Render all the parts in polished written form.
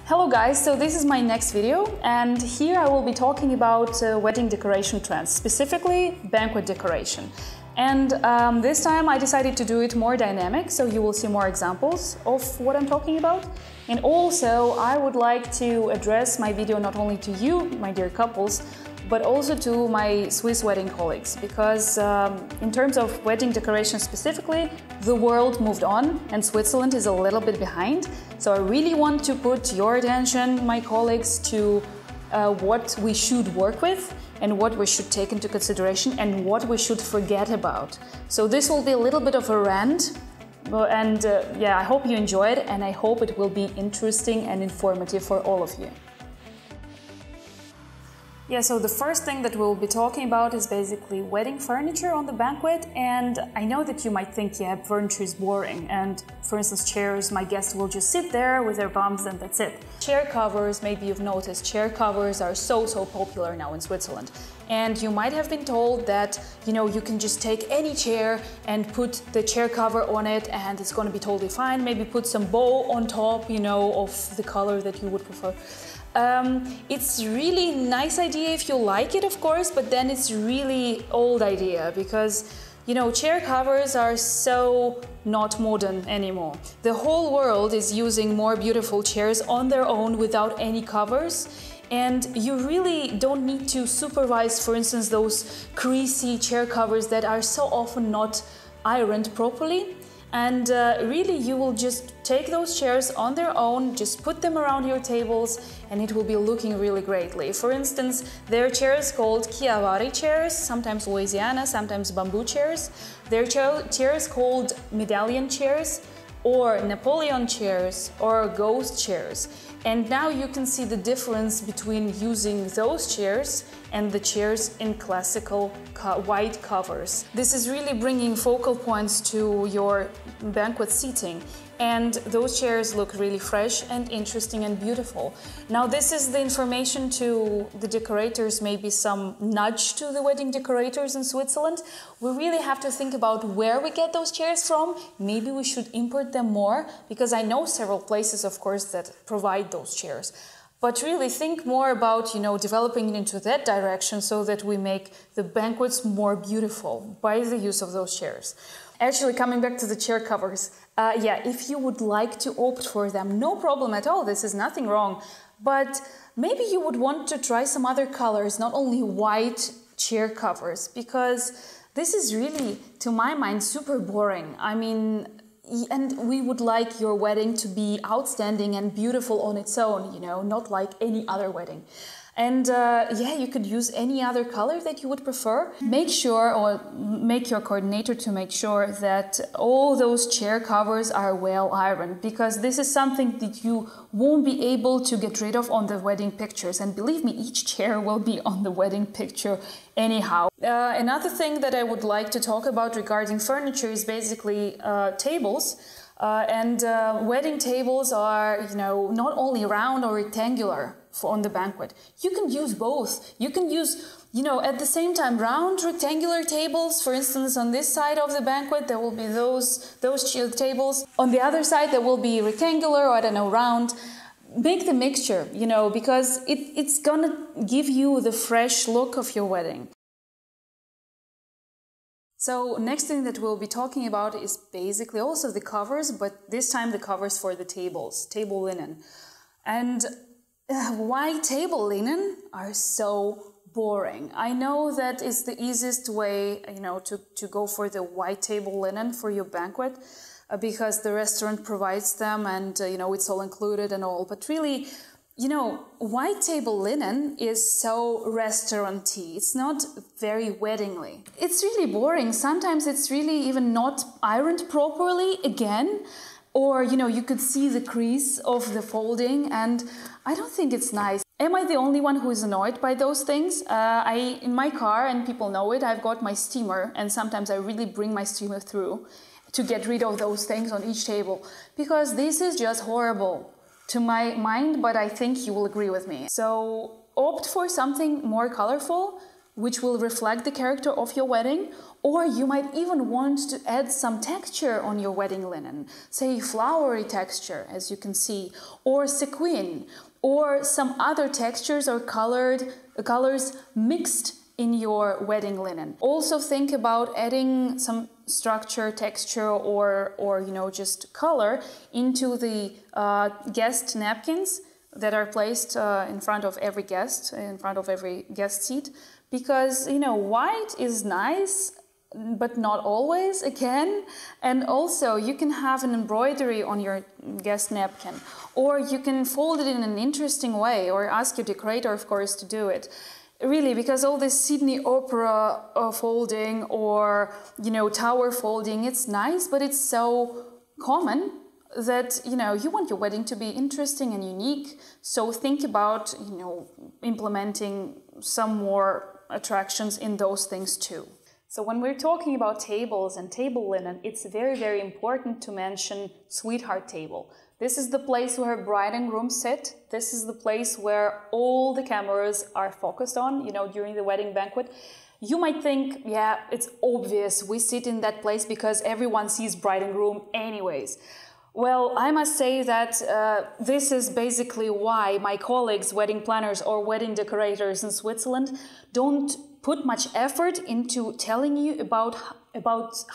Hello guys, so this is my next video and here I will be talking about wedding decoration trends, specifically banquet decoration. And this time I decided to do it more dynamic, so you will see more examples of what I'm talking about. And also I would like to address my video not only to you, my dear couples, but also to my Swiss wedding colleagues, because in terms of wedding decoration specifically, the world moved on and Switzerland is a little bit behind. So I really want to put your attention, my colleagues, to what we should work with and what we should take into consideration and what we should forget about. So this will be a little bit of a rant, and yeah, I hope you enjoy it and I hope it will be interesting and informative for all of you. Yeah, so the first thing that we'll be talking about is basically wedding furniture on the banquet. And I know that you might think, yeah, furniture is boring. And for instance, chairs, my guests will just sit there with their bums and that's it. Chair covers, maybe you've noticed, chair covers are so popular now in Switzerland. And you might have been told that, you know, you can just take any chair and put the chair cover on it and it's going to be totally fine. Maybe put some bow on top, you know, of the color that you would prefer. It's really nice idea if you like it, of course, but then it's really old idea because, you know, chair covers are so not modern anymore. The whole world is using more beautiful chairs on their own without any covers. And you really don't need to supervise, for instance, those creasy chair covers that are so often not ironed properly. And really, you will just take those chairs on their own, just put them around your tables, and it will be looking really greatly. For instance, there are chairs called Chiavari chairs, sometimes Louisiana, sometimes bamboo chairs. There are chairs called medallion chairs, or Napoleon chairs, or ghost chairs. And now you can see the difference between using those chairs and the chairs in classical white covers. This is really bringing focal points to your banquet seating. And those chairs look really fresh and interesting and beautiful. Now this is the information to the decorators, maybe some nudge to the wedding decorators in Switzerland. We really have to think about where we get those chairs from. Maybe we should import them more, because I know several places, of course, that provide those chairs. But really think more about, you know, developing it into that direction so that we make the banquets more beautiful by the use of those chairs. Actually, coming back to the chair covers, yeah, if you would like to opt for them, no problem at all, this is nothing wrong. But maybe you would want to try some other colors, not only white chair covers, because this is really, to my mind, super boring. I mean, and we would like your wedding to be outstanding and beautiful on its own, you know, not like any other wedding. And yeah, you could use any other color that you would prefer. Make sure, or make your coordinator to make sure that all those chair covers are well ironed, because this is something that you won't be able to get rid of on the wedding pictures. And believe me, each chair will be on the wedding picture anyhow. Another thing that I would like to talk about regarding furniture is basically tables. Wedding tables are, you know, not only round or rectangular on the banquet. You can use both. You can use, you know, at the same time, round rectangular tables. For instance, on this side of the banquet, there will be those tables. On the other side, there will be rectangular, or I don't know, round. Make the mixture, you know, because it's gonna give you the fresh look of your wedding. So next thing that we'll be talking about is basically also the covers, but this time the covers for the tables, table linen. And why table linen are so boring? I know that it's the easiest way, you know, to go for the white table linen for your banquet, because the restaurant provides them and, you know, it's all included and all. But really, you know, white table linen is so restaurant-y. It's not very weddingly. It's really boring. Sometimes it's really even not ironed properly again. Or, you know, you could see the crease of the folding, and I don't think it's nice. Am I the only one who is annoyed by those things? In my car, and people know it, I've got my steamer, and sometimes I really bring my steamer through to get rid of those things on each table, because this is just horrible to my mind, but I think you will agree with me. So opt for something more colorful, which will reflect the character of your wedding, or you might even want to add some texture on your wedding linen, say flowery texture, as you can see, or sequin, or some other textures or colors mixed in your wedding linen. Also think about adding some structure, texture, or just color into the guest napkins that are placed in front of every guest, in front of every guest seat, because white is nice, but not always, again. And also you can have an embroidery on your guest napkin, or you can fold it in an interesting way, or ask your decorator, of course, to do it. Really, because all this Sydney Opera folding or tower folding, it's nice, but it's so common that you want your wedding to be interesting and unique. So think about implementing some more attractions in those things too. So when we're talking about tables and table linen, it's very, very important to mention sweetheart table. This is the place where bride and groom sit. This is the place where all the cameras are focused on, during the wedding banquet. You might think, yeah, it's obvious we sit in that place because everyone sees bride and groom anyways. Well, I must say that this is basically why my colleagues, wedding planners or wedding decorators in Switzerland, don't put much effort into telling you about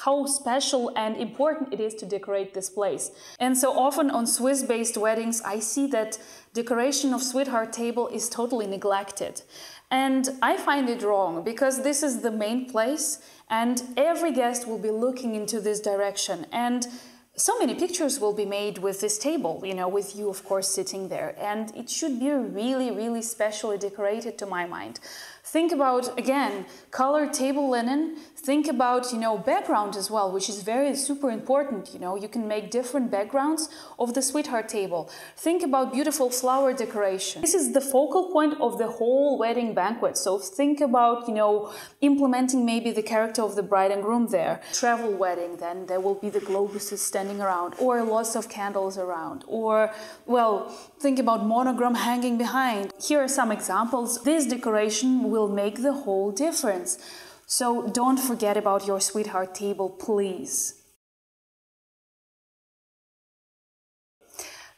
how special and important it is to decorate this place. And so often on Swiss-based weddings, I see that decoration of sweetheart table is totally neglected. And I find it wrong, because this is the main place and every guest will be looking into this direction. And so many pictures will be made with this table, with you, of course, sitting there. And it should be really, really specially decorated, to my mind. Think about, again, colored table linen. Think about, background as well, which is super important. You can make different backgrounds of the sweetheart table. Think about beautiful flower decoration. This is the focal point of the whole wedding banquet. So think about, implementing maybe the character of the bride and groom there. Travel wedding, then there will be the globuses standing around, or lots of candles around, or, well, think about monogram hanging behind. Here are some examples. This decoration will make the whole difference. So don't forget about your sweetheart table, please.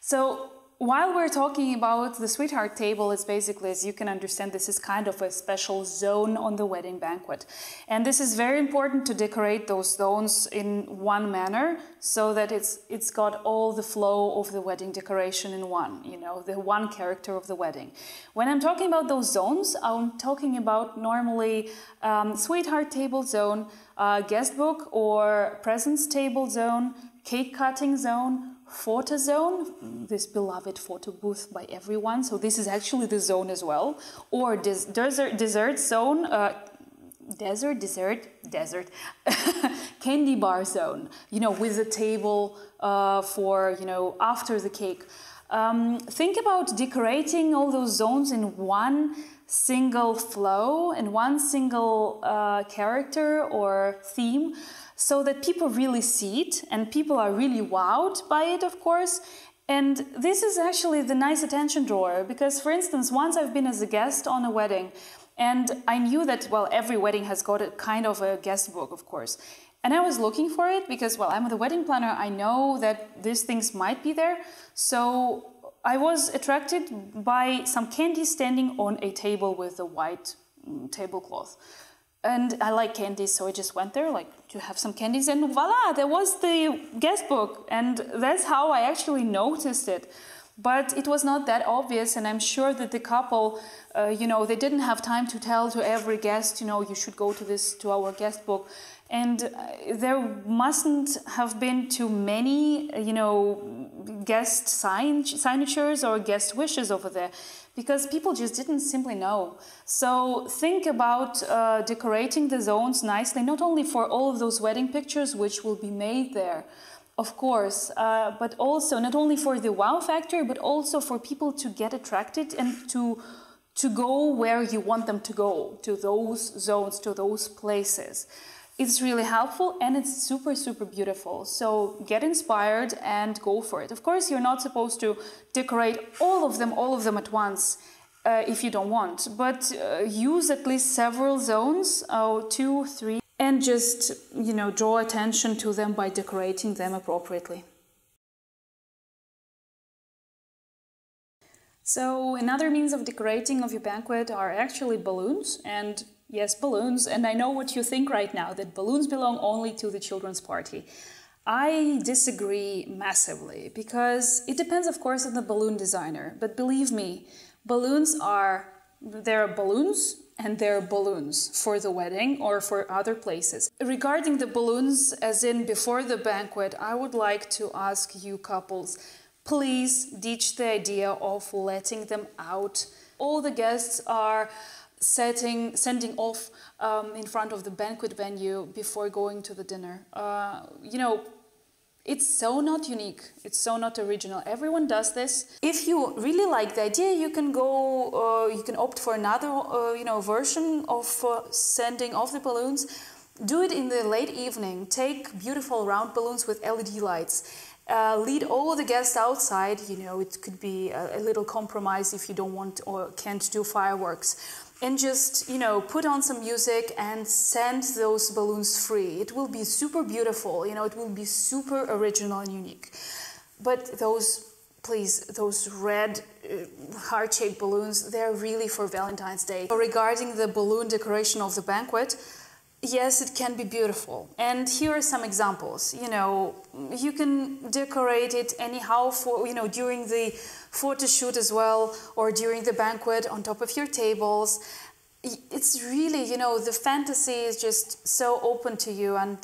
So while we're talking about the sweetheart table, it's basically, as you can understand, this is kind of a special zone on the wedding banquet. And this is very important to decorate those zones in one manner, so that it's got all the flow of the wedding decoration in one, the one character of the wedding. When I'm talking about those zones, I'm talking about normally sweetheart table zone, guest book or presents table zone, cake cutting zone, photo zone, this beloved photo booth by everyone, so this is actually the zone as well, or dessert zone, dessert candy bar zone, with a table for after the cake. Think about decorating all those zones in one single flow and one single character or theme, so that people really see it and people are really wowed by it, of course. And this is actually the nice attention drawer, because, for instance, once I've been as a guest on a wedding and I knew that, well, every wedding has got a kind of a guest book, of course. And I was looking for it because, well, I'm the wedding planner. I know that these things might be there. So I was attracted by some candy standing on a table with a white tablecloth. And I like candies, so I just went there, to have some candies, and voila, there was the guest book. And that's how I actually noticed it. But it was not that obvious, and I'm sure that the couple, they didn't have time to tell to every guest, you should go to our guest book. And there mustn't have been too many, guest signatures or guest wishes over there, because people just didn't simply know. So think about decorating the zones nicely, not only for all of those wedding pictures which will be made there, of course, but also not only for the wow factor, but also for people to get attracted and to go where you want them to go, to those zones, to those places. It's really helpful and it's super, super beautiful. So get inspired and go for it. Of course, you're not supposed to decorate all of them at once. if you don't want, but use at least several zones, 2, 3, and just, draw attention to them by decorating them appropriately. So another means of decorating of your banquet are actually balloons, and yes, balloons, and I know what you think right now, that balloons belong only to the children's party. I disagree massively, because it depends, of course, on the balloon designer, but believe me, there are balloons and there are balloons for the wedding or for other places. Regarding the balloons, as in before the banquet, I would like to ask you couples, please ditch the idea of letting them out. All the guests are sending off in front of the banquet venue before going to the dinner. It's so not unique, it's so not original. Everyone does this. If you really like the idea, you can opt for another, version of sending off the balloons. Do it in the late evening. Take beautiful round balloons with LED lights. Lead all the guests outside. It could be a little compromise if you don't want or can't do fireworks. And just, put on some music and send those balloons free. It will be super beautiful, it will be super original and unique. But those red heart-shaped balloons, they're really for Valentine's Day. Regarding the balloon decoration of the banquet, yes, it can be beautiful. And here are some examples. You can decorate it anyhow for, during the photo shoot as well, or during the banquet on top of your tables. It's really, the fantasy is just so open to you, and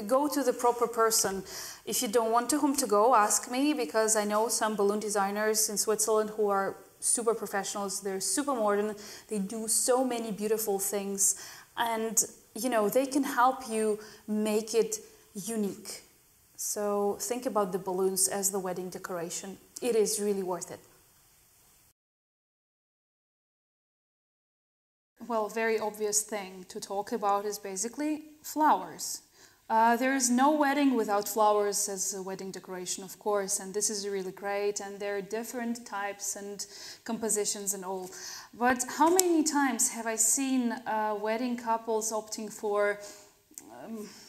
go to the proper person. If you don't want to whom to go, ask me, because I know some balloon designers in Switzerland who are super professionals. They're super modern. They do so many beautiful things, and they can help you make it unique. So think about the balloons as the wedding decoration. It is really worth it. Well, very obvious thing to talk about is basically flowers. There is no wedding without flowers as a wedding decoration, of course, and this is really great, and there are different types and compositions and all. But how many times have I seen wedding couples opting for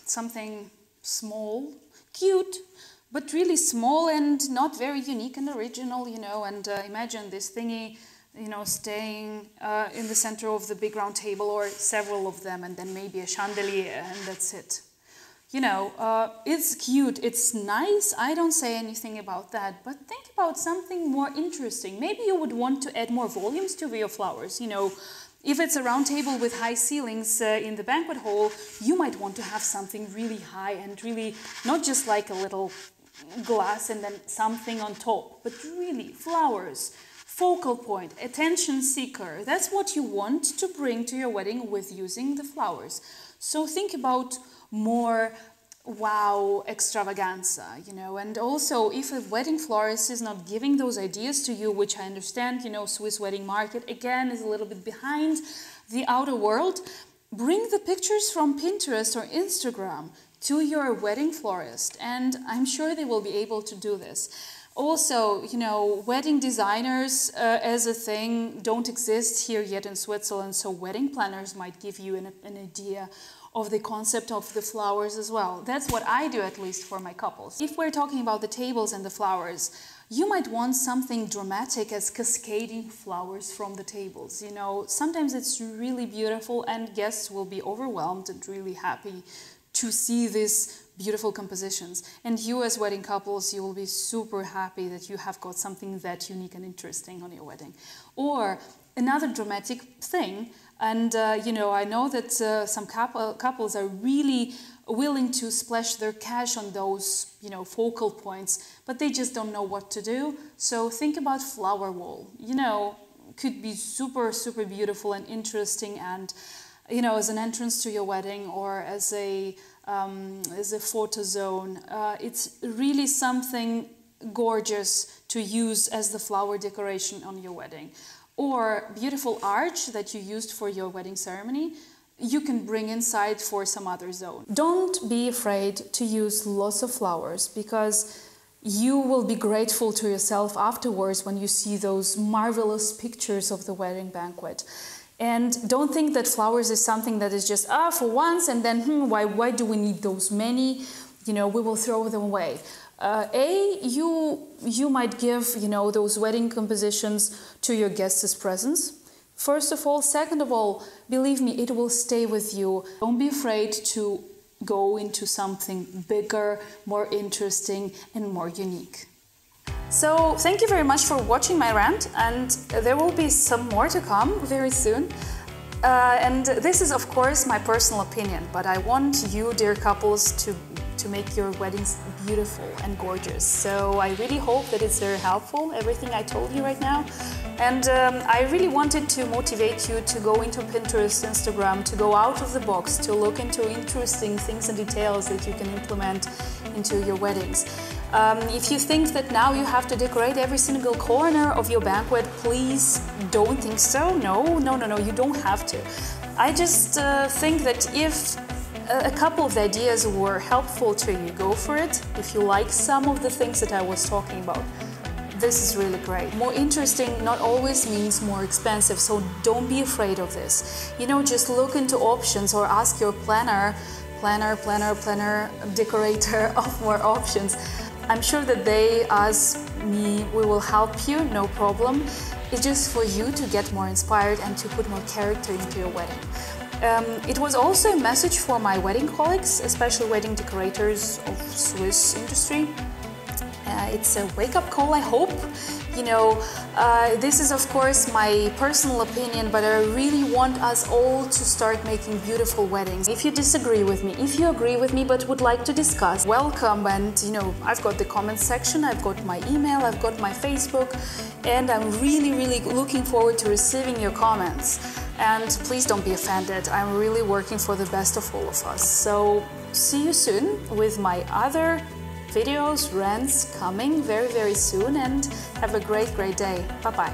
something small, cute, but really small and not very unique and original, and imagine this thingy, staying in the center of the big round table, or several of them, and then maybe a chandelier, and that's it. It's cute, it's nice, I don't say anything about that, but think about something more interesting. Maybe you would want to add more volumes to your flowers, If it's a round table with high ceilings in the banquet hall, you might want to have something really high and really, not just like a little glass and then something on top, but really flowers, focal point, attention seeker. That's what you want to bring to your wedding with using the flowers. So think about more wow extravaganza, and also if a wedding florist is not giving those ideas to you, which I understand, Swiss wedding market again is a little bit behind the outer world, bring the pictures from Pinterest or Instagram to your wedding florist, and I'm sure they will be able to do this. Also, wedding designers as a thing don't exist here yet in Switzerland, so wedding planners might give you an idea of the concept of the flowers as well. That's what I do, at least for my couples. If we're talking about the tables and the flowers, you might want something dramatic as cascading flowers from the tables. Sometimes it's really beautiful and guests will be overwhelmed and really happy to see these beautiful compositions. And you as wedding couples, you will be super happy that you have got something that unique and interesting on your wedding. Or another dramatic thing, and I know that some couples are really willing to splash their cash on those focal points, but they just don't know what to do. So think about flower wall. Could be super beautiful and interesting, and as an entrance to your wedding or as a photo zone. It's really something gorgeous to use as the flower decoration on your wedding. Or beautiful arch that you used for your wedding ceremony, you can bring inside for some other zone. Don't be afraid to use lots of flowers, because you will be grateful to yourself afterwards when you see those marvelous pictures of the wedding banquet. And don't think that flowers is something that is just for once and then why do we need those many? You know, we will throw them away. You might give, you know, those wedding compositions to your guests as presents. First of all. Second of all, believe me, it will stay with you. Don't be afraid to go into something bigger, more interesting and more unique. So thank you very much for watching my rant, and there will be some more to come very soon. And this is of course my personal opinion, but I want you, dear couples, to make your weddings beautiful and gorgeous. So I really hope that it's very helpful, everything I told you right now. And I really wanted to motivate you to go into Pinterest, Instagram, to go out of the box, to look into interesting things and details that you can implement into your weddings. If you think that now you have to decorate every single corner of your banquet, please don't think so. No, you don't have to. I just think that if a couple of the ideas were helpful to you, go for it. If you like some of the things that I was talking about, this is really great. More interesting not always means more expensive, so don't be afraid of this. You know, just look into options or ask your planner, decorator of more options. I'm sure that they, as me, we will help you, no problem. It's just for you to get more inspired and to put more character into your wedding. It was also a message for my wedding colleagues, especially wedding decorators of Swiss industry. It's a wake-up call, I hope. You know, this is of course my personal opinion, but I really want us all to start making beautiful weddings. If you disagree with me, if you agree with me but would like to discuss, welcome. And you know, I've got the comment section, I've got my email, I've got my Facebook, and I'm really looking forward to receiving your comments. And please don't be offended, I'm really working for the best of all of us. So see you soon with my other videos, rants coming very soon, and have a great day. Bye-bye.